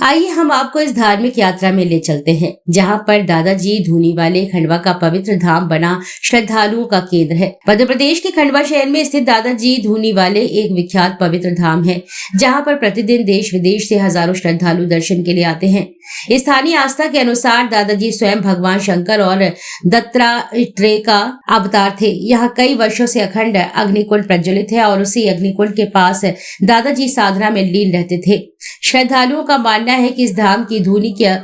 आइए हम आपको इस धार्मिक यात्रा में ले चलते हैं, जहां पर दादाजी धूनीवाले खंडवा का पवित्र धाम बना श्रद्धालुओं का केंद्र है। मध्य प्रदेश के खंडवा शहर में स्थित दादाजी धूनीवाले एक विख्यात पवित्र धाम है, जहां पर प्रतिदिन देश विदेश से हजारों श्रद्धालु दर्शन के लिए आते हैं। स्थानीय आस्था के अनुसार दादाजी स्वयं भगवान शंकर और दत्तात्रेय का अवतार थे। यहाँ कई वर्षों से अखंड अग्निकुंड प्रज्वलित है और उसी अग्निकुंड के पास दादाजी साधना में लीन रहते थे। श्रद्धालुओं का मानना है कि इस धाम की धूनी के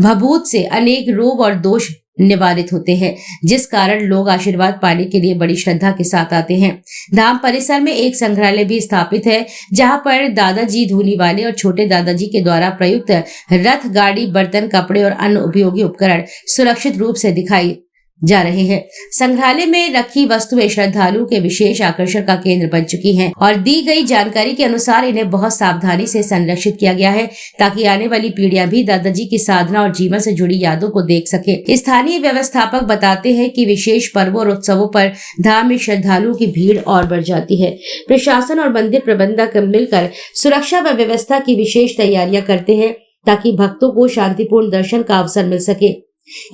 भभूत से अनेक रोग और दोष निवारित होते हैं, जिस कारण लोग आशीर्वाद पाने के लिए बड़ी श्रद्धा के साथ आते हैं। धाम परिसर में एक संग्रहालय भी स्थापित है, जहां पर दादाजी धूनीवाले और छोटे दादाजी के द्वारा प्रयुक्त रथ, गाड़ी, बर्तन, कपड़े और अन्य उपयोगी उपकरण सुरक्षित रूप से दिखाई जा रहे हैं। संग्रहालय में रखी वस्तुएं श्रद्धालुओं के विशेष आकर्षण का केंद्र बन चुकी हैं और दी गई जानकारी के अनुसार इन्हें बहुत सावधानी से संरक्षित किया गया है, ताकि आने वाली पीढ़ियां भी दादाजी की साधना और जीवन से जुड़ी यादों को देख सके। स्थानीय व्यवस्थापक बताते हैं कि विशेष पर्वों और उत्सवों पर धाम में श्रद्धालुओं की भीड़ और बढ़ जाती है। प्रशासन और मंदिर प्रबंधक मिलकर सुरक्षा व व्यवस्था की विशेष तैयारियां करते हैं, ताकि भक्तों को शांतिपूर्ण दर्शन का अवसर मिल सके।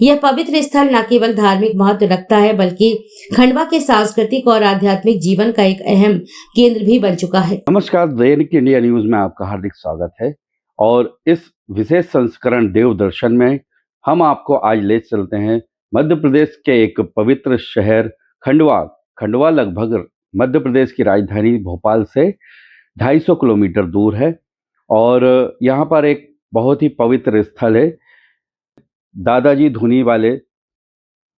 यह पवित्र स्थल न केवल धार्मिक महत्व रखता है, बल्कि खंडवा के सांस्कृतिक और आध्यात्मिक जीवन का एक अहम केंद्र भी बन चुका है। नमस्कार, दैनिक इंडिया न्यूज में आपका हार्दिक स्वागत है। और इस विशेष संस्करण देव दर्शन में हम आपको आज ले चलते हैं मध्य प्रदेश के एक पवित्र शहर खंडवा। खंडवा लगभग मध्य प्रदेश की राजधानी भोपाल से 250 किलोमीटर दूर है और यहाँ पर एक बहुत ही पवित्र स्थल है, दादाजी धूनीवाले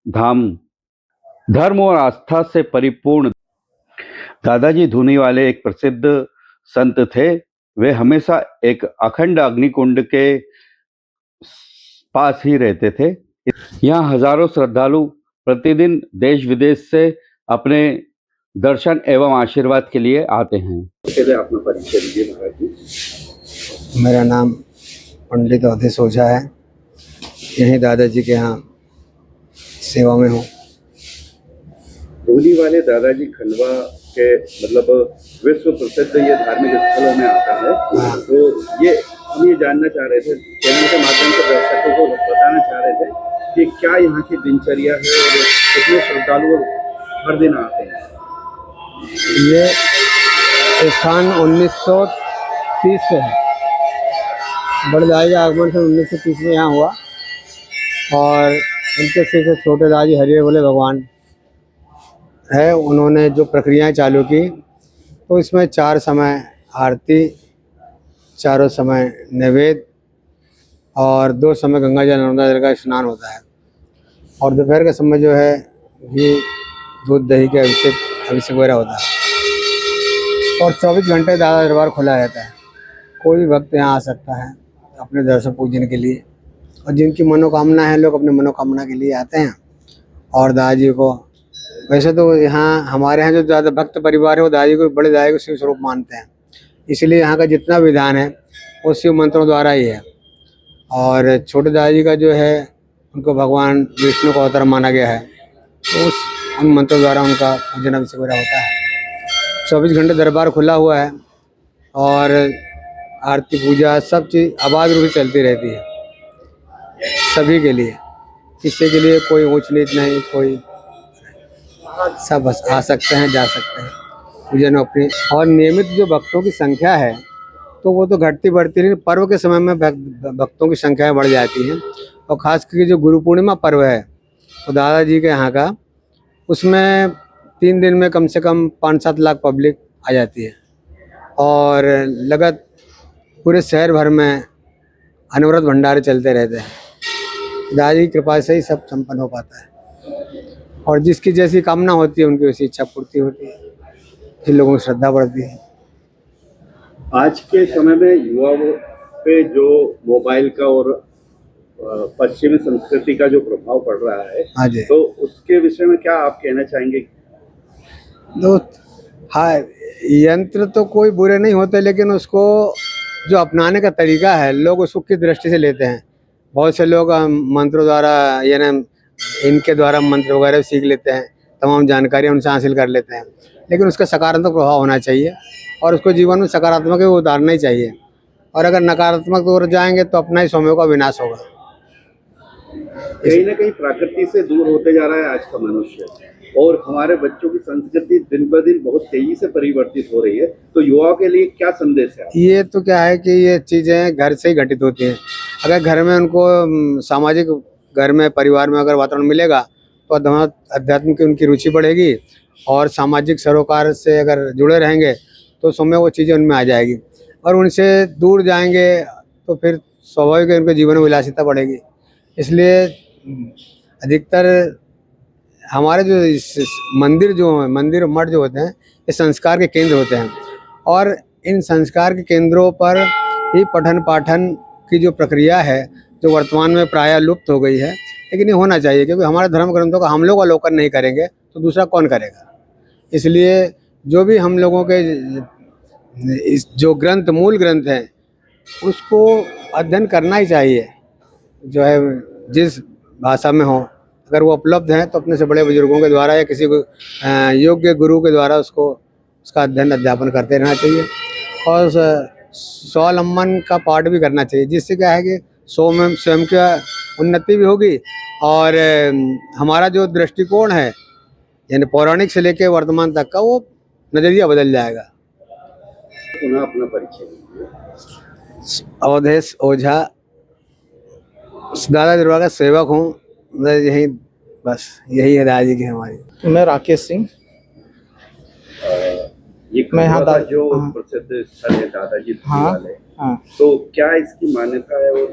धाम। धर्म और आस्था से परिपूर्ण दादाजी धूनीवाले एक प्रसिद्ध संत थे। वे हमेशा एक अखंड अग्निकुंड के पास ही रहते थे। यहाँ हजारों श्रद्धालु प्रतिदिन देश विदेश से अपने दर्शन एवं आशीर्वाद के लिए आते हैं। अपना परिचय दीजिए महाराज जी। मेरा नाम पंडित अवधेश ओझा है। यहीं दादाजी के यहाँ सेवा में हूँ। धूनीवाले दादाजी खंडवा के मतलब विश्व प्रसिद्ध ये धार्मिक स्थलों में आता है। तो हम ये जानना चाह रहे थे, चैनल के माध्यम से दर्शकों को बताना चाह रहे थे कि क्या यहाँ की दिनचर्या है और कितने श्रद्धालु हर दिन आते हैं। ये स्थान 1930 से है। बड़े दादाजी का आगमन सन 1930 में यहाँ हुआ और उनके से छोटे दादाजी हरिये बोले भगवान है। उन्होंने जो प्रक्रियाएं चालू की, तो इसमें 4 समय आरती, चारों समय नैवेद्य और 2 समय गंगा जल नर्मदा जल का स्नान होता है। और दोपहर का समय जो है घी, दूध, दही के अभिषेक वगैरह होता है। और 24 घंटे दादा दरबार खुला रहता है। कोई भी भक्त यहाँ आ सकता है अपने दर्शन पूजन के लिए, और जिनकी मनोकामना है लोग अपने मनोकामना के लिए आते हैं। और दादाजी को वैसे तो यहाँ हमारे यहाँ जो ज़्यादा भक्त परिवार है वो दादाजी को, बड़े दादाजी को शिव स्वरूप मानते हैं, इसलिए यहाँ का जितना विधान है वो शिव मंत्रों द्वारा ही है। और छोटे दादाजी का जो है उनको भगवान विष्णु का अवतार माना गया है, तो उन मंत्रों द्वारा उनका पूजन अभिषेक वगैरह होता है। 24 घंटे दरबार खुला हुआ है और आरती पूजा सब चीज़ आबाद रूप से चलती रहती है सभी के लिए। किसी के लिए कोई ऊंच नीच नहीं, कोई सब आ सकते हैं, जा सकते हैं पूजन अपनी। और नियमित जो भक्तों की संख्या है तो वो तो घटती बढ़ती नहीं, पर्व के समय में भक्तों की संख्या बढ़ जाती है। और ख़ास करके जो गुरु पूर्णिमा पर्व है तो दादाजी के यहाँ का, उसमें 3 दिन में कम से कम 5-7 लाख पब्लिक आ जाती है और लगत पूरे शहर भर में अनवरत भंडारे चलते रहते हैं। दादाजी की कृपा से ही सब संपन्न हो पाता है और जिसकी जैसी कामना होती है उनकी वैसी इच्छा पूर्ति होती है, जिन लोगों की श्रद्धा बढ़ती है। आज के समय में युवाओं पे जो मोबाइल का और पश्चिमी संस्कृति का जो प्रभाव पड़ रहा है, हाँ जी, तो उसके विषय में क्या आप कहना चाहेंगे? तो हाँ, यंत्र तो कोई बुरे नहीं होते, लेकिन उसको जो अपनाने का तरीका है लोग उसको किस दृष्टि से लेते हैं। बहुत से लोग मंत्रों द्वारा यानी इनके द्वारा मंत्र वगैरह सीख लेते हैं, तमाम जानकारियाँ उनसे हासिल कर लेते हैं, लेकिन उसका सकारात्मक प्रभाव होना चाहिए और उसको जीवन में सकारात्मक उतारना ही चाहिए। और अगर नकारात्मक ओर जाएंगे तो अपना ही स्वयं का विनाश होगा। कहीं ना कहीं प्रकृति से दूर होते जा रहा है आज का मनुष्य, और हमारे बच्चों की संस्कृति दिन ब दिन बहुत तेजी से परिवर्तित हो रही है, तो युवाओं के लिए क्या संदेश है? ये तो क्या है कि ये चीज़ें घर से ही घटित होती हैं। अगर घर में उनको सामाजिक, घर में परिवार में अगर वातावरण मिलेगा तो अध्यात्म की उनकी रुचि बढ़ेगी, और सामाजिक सरोकार से अगर जुड़े रहेंगे तो समय वो चीज़ें उनमें आ जाएगी। और उनसे दूर जाएंगे तो फिर स्वाभाविक है उनके जीवन में विलासिता बढ़ेगी। इसलिए अधिकतर हमारे जो मंदिर जो हैं, मंदिर मठ जो होते हैं, ये संस्कार के केंद्र होते हैं, और इन संस्कार के केंद्रों पर ही पठन पाठन की जो प्रक्रिया है, जो वर्तमान में प्रायः लुप्त हो गई है, लेकिन ये होना चाहिए, क्योंकि हमारे धर्म ग्रंथों का हम लोग अवलोकन नहीं करेंगे तो दूसरा कौन करेगा। इसलिए जो भी हम लोगों के इस जो ग्रंथ, मूल ग्रंथ हैं, उसको अध्ययन करना ही चाहिए, जो है जिस भाषा में हो। अगर वो उपलब्ध हैं तो अपने से बड़े बुजुर्गों के द्वारा या किसी को योग्य गुरु के द्वारा उसका अध्ययन अध्यापन करते रहना चाहिए, और स्वावलंबन का पाठ भी करना चाहिए, जिससे क्या है कि स्वयं की उन्नति भी होगी, और हमारा जो दृष्टिकोण है, यानी पौराणिक से लेकर वर्तमान तक का, वो नज़रिया बदल जाएगा। पुनः अपना परिचय। अवधेश ओझा, दादा दुर्गा का सेवक हूँ। यही बस यही है दादाजी की हमारी। मैं राकेश सिंह। ये मैं यहाँ खंडवा का जो हाँ। प्रसिद्ध स्थल है दादाजी हाँ, वाले, हाँ। तो क्या इसकी मान्यता है और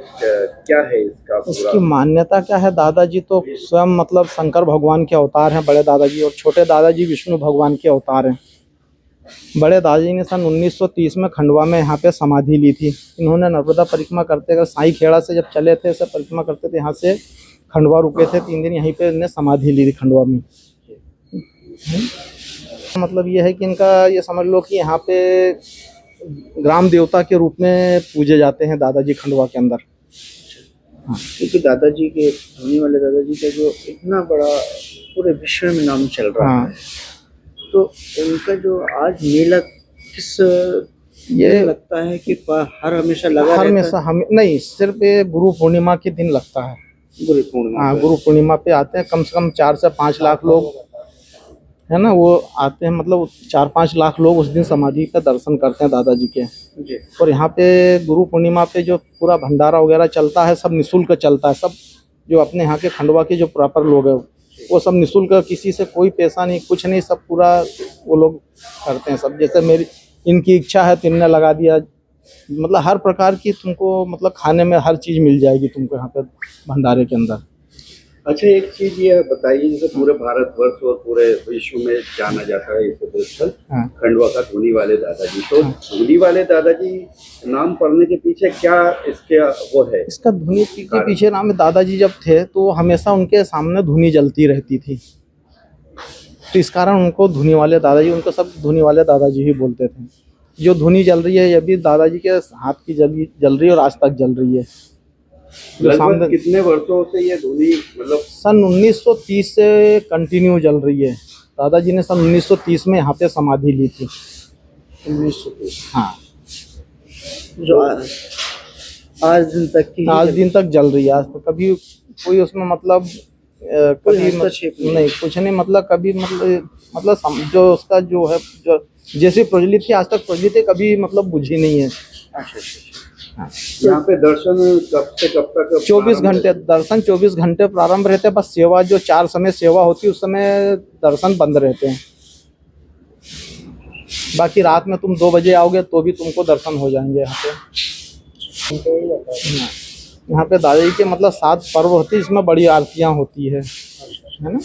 क्या है इसका पूरा? इसकी मान्यता क्या है, दादाजी तो स्वयं मतलब शंकर भगवान के अवतार हैं, बड़े दादाजी, और छोटे दादाजी विष्णु भगवान के अवतार हैं। बड़े दादाजी ने सन 1930 में खंडवा में यहाँ पे समाधि ली थी। इन्होंने नर्मदा परिक्रमा करते अगर साई खेड़ा से जब चले थे, सब परिक्रमा करते थे, यहाँ से खंडवा रुके थे 3 दिन, यहीं पे इन्हें समाधि ली थी खंडवा में। मतलब ये है कि इनका ये समझ लो कि यहाँ पे ग्राम देवता के रूप में पूजे जाते हैं दादाजी खंडवा के अंदर। हाँ, क्योंकि दादाजी के होने वाले दादाजी का जो इतना बड़ा पूरे विश्व में नाम चल रहा हाँ। है, तो उनका जो आज मेला किस ये लगता है कि हर हमेशा लगा हर रहता हमेशा हम नहीं, सिर्फ ये गुरु पूर्णिमा के दिन लगता है। है गुरु पूर्णिमा हाँ, पे। गुरु पूर्णिमा पे आते हैं कम से कम 4 से 5 लाख लोग, है ना, वो आते हैं। मतलब 4-5 लाख लोग उस दिन समाधि का दर्शन करते हैं दादाजी के। जी। और यहाँ पे गुरु पूर्णिमा पे जो पूरा भंडारा वगैरह चलता है, सब निःशुल्क चलता है। सब जो अपने यहाँ के खंडवा के जो प्रॉपर लोग हैं, वो सब निःशुल्क, किसी से कोई पैसा नहीं, कुछ नहीं, सब पूरा वो लोग करते हैं सब। जैसे मेरी इनकी इच्छा है तो इनने लगा दिया, मतलब हर प्रकार की तुमको, मतलब खाने में हर चीज़ मिल जाएगी तुमको यहाँ पे भंडारे के अंदर। अच्छा, एक चीज ये बताइए, जैसे पूरे भारतवर्ष और पूरे विश्व में जाना जाता है ये स्थल हाँ। खंडवा का धूनी वाले दादाजी, तो धूनी वाले दादाजी नाम पढ़ने के पीछे क्या इसके वो है? इसका धुनी के पीछे नाम है, दादाजी जब थे तो हमेशा उनके सामने धुनी जलती रहती थी, तो इस कारण उनको धुनी वाले दादाजी, उनको सब धुनी वाले दादाजी ही बोलते थे। जो धुनी जल रही है ये भी दादाजी के हाथ की जल रही है, और आज तक जल रही है। जो लगभग सामने कितने वर्षों से ये धुनी, मतलब सन 1930 से कंटिन्यू जल रही है। दादाजी ने सन 1930 में यहाँ पे समाधि ली थी। 1930। हाँ, जो आज दिन तक की आज दिन तक जल रही है। आज तक कभी कोई उसमें मतलब कभी हस्तक्षेप नहीं, कुछ नहीं, मतलब कभी मतलब जो उसका जो है, जो जैसे प्रज्वलित थी आज तक प्रज्वलित है, कभी मतलब बुझी नहीं है। अच्छा। हाँ। यहाँ पे दर्शन कब से कब तक? 24 घंटे दर्शन, 24 घंटे प्रारंभ रहते हैं। बस सेवा जो 4 समय सेवा होती है, उस समय दर्शन बंद रहते हैं। बाकी रात में तुम 2 बजे आओगे तो भी तुमको दर्शन हो जाएंगे यहाँ पे। यहाँ पे दादाजी के मतलब 7 पर्व होती है, इसमें बड़ी आरतियाँ होती है ना।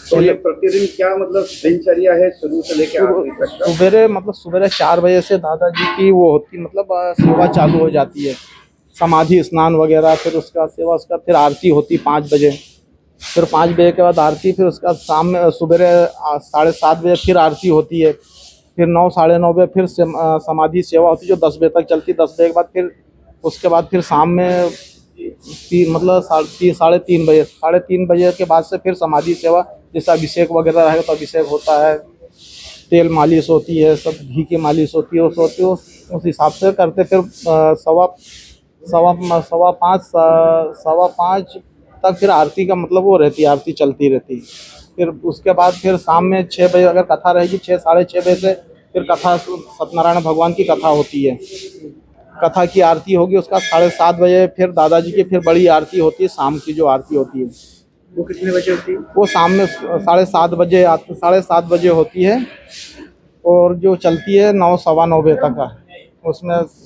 तो ये प्रतिदिन क्या मतलब दिनचर्या है शुरू से लेकर आखिरी तक का? सुबेरे मतलब सुबेरे 4 बजे से दादाजी की वो होती, मतलब सेवा चालू हो जाती है, समाधि स्नान वगैरह, फिर उसका सेवा, उसका फिर आरती होती 5 बजे, फिर 5 बजे के बाद आरती, फिर उसका शाम में सुबेरे 7:30 बजे फिर आरती होती है, फिर 9, 9:30 बजे फिर समाधि सेवा होती है जो 10 बजे तक चलती। 10 बजे के बाद फिर उसके बाद फिर शाम में मतलब 3:30 बजे, 3:30 बजे के बाद से फिर समाधि सेवा, जैसे अभिषेक वगैरह रहेगा तो अभिषेक होता है, तेल मालिश होती है, सब घी की मालिश होती है, उस हिसाब से करते। फिर सवा पाँच तक फिर आरती का मतलब वो रहती है, आरती चलती रहती है। फिर उसके बाद फिर शाम में 6 बजे अगर कथा रहेगी, 6 साढ़े 6 बजे से फिर कथा, सत्यनारायण भगवान की कथा होती है। कथा की आरती होगी, उसका 7:30 बजे फिर दादाजी की फिर बड़ी आरती होती है, शाम की जो आरती होती है वो कितने बजे होती है? वो शाम में 7:30 बजे होती है, और जो चलती है 9 सवा 9 बजे तक का। उसमें